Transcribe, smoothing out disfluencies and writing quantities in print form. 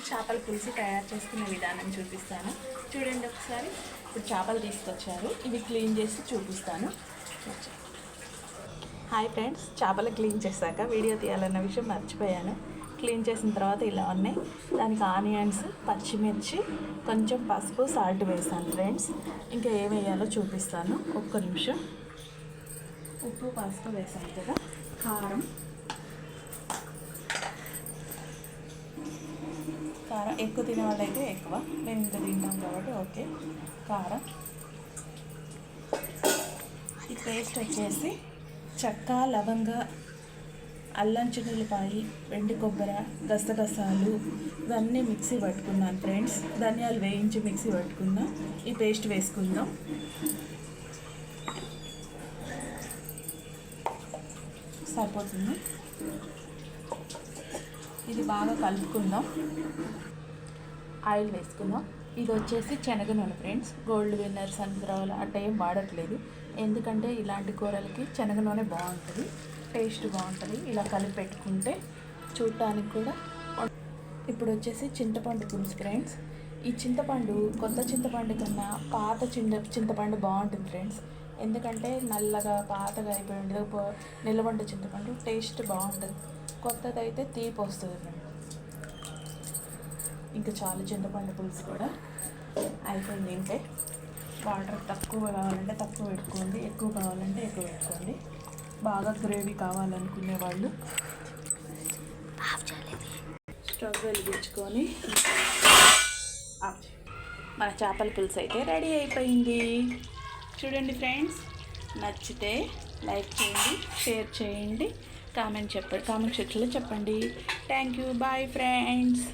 చేపల పులుసు తయారు చేసుకునే విధానం చూపిస్తాను. చూడండి ఒకసారి. ఇప్పుడు చేపలు తీసుకొచ్చారు, ఇవి క్లీన్ చేసి చూపిస్తాను. హాయ్ ఫ్రెండ్స్, చేపలు క్లీన్ చేశాక వీడియో తీయాలన్న విషయం మర్చిపోయాను. క్లీన్ చేసిన తర్వాత ఇలా ఉన్నాయి. దానికి ఆనియన్స్, పచ్చిమిర్చి, కొంచెం పసుపు, సాల్ట్ వేసాను ఫ్రెండ్స్. ఇంకా ఏం వేయాలో చూపిస్తాను. ఒక్క నిమిషం. ఉప్పు, పసుపు వేసాను కదా. కారం ఎక్కువ తినే వాళ్ళైతే ఎక్కువ, మేము ఇంత తింటాం కాబట్టి ఓకే. కారం, ఈ పేస్ట్ వచ్చేసి చెక్క, లవంగ, అల్లం చిన్నులపాయి, వెండి కొబ్బరి, గసగసాలు ఇవన్నీ మిక్సీ పట్టుకున్నాను ఫ్రెండ్స్. ధనియాలు వేయించి మిక్సీ పట్టుకున్నా. ఈ పేస్ట్ వేసుకుందాం. సరిపోతుంది. ఇది బాగా కలుపుకుందాం. ఆయిల్ వేసుకుందాం. ఇది వచ్చేసి శనగ నూనె ఫ్రెండ్స్. గోల్డ్ విన్నర్, సన్ఫ్లవర్ అట్ట ఏం వాడట్లేదు. ఎందుకంటే ఇలాంటి కూరలకి శనగ నూనె బాగుంటుంది, టేస్ట్ బాగుంటుంది. ఇలా కలిపి పెట్టుకుంటే చూడటానికి కూడా. ఇప్పుడు వచ్చేసి చింతపండు పులుసు ఫ్రెండ్స్. ఈ చింతపండు కొత్త చింతపండు కన్నా పాత చింతపండు బాగుంటుంది ఫ్రెండ్స్. ఎందుకంటే నల్లగా పాతగా అయిపోయింది నిలబడ్డ చింతపండు టేస్ట్ బాగుంటుంది. కొత్తది అయితే తీపి వస్తుంది ఫ్రెండ్స్. ఇంకా చాలా చింతపండు పులుసు కూడా అయిపోయింది. ఇంకే వాటర్ తక్కువ కావాలంటే తక్కువ పెట్టుకోండి, ఎక్కువ కావాలంటే ఎక్కువ పెట్టుకోండి. బాగా గ్రేవీ కావాలనుకునే వాళ్ళు స్టవ్ వెలిగించుకొని మన చేపల పులుసు అయితే రెడీ అయిపోయింది. చూడండి ఫ్రెండ్స్, నచ్చితే లైక్ చేయండి, షేర్ చేయండి, కామెంట్ సెక్షన్లో చెప్పండి. Thank you. Bye friends.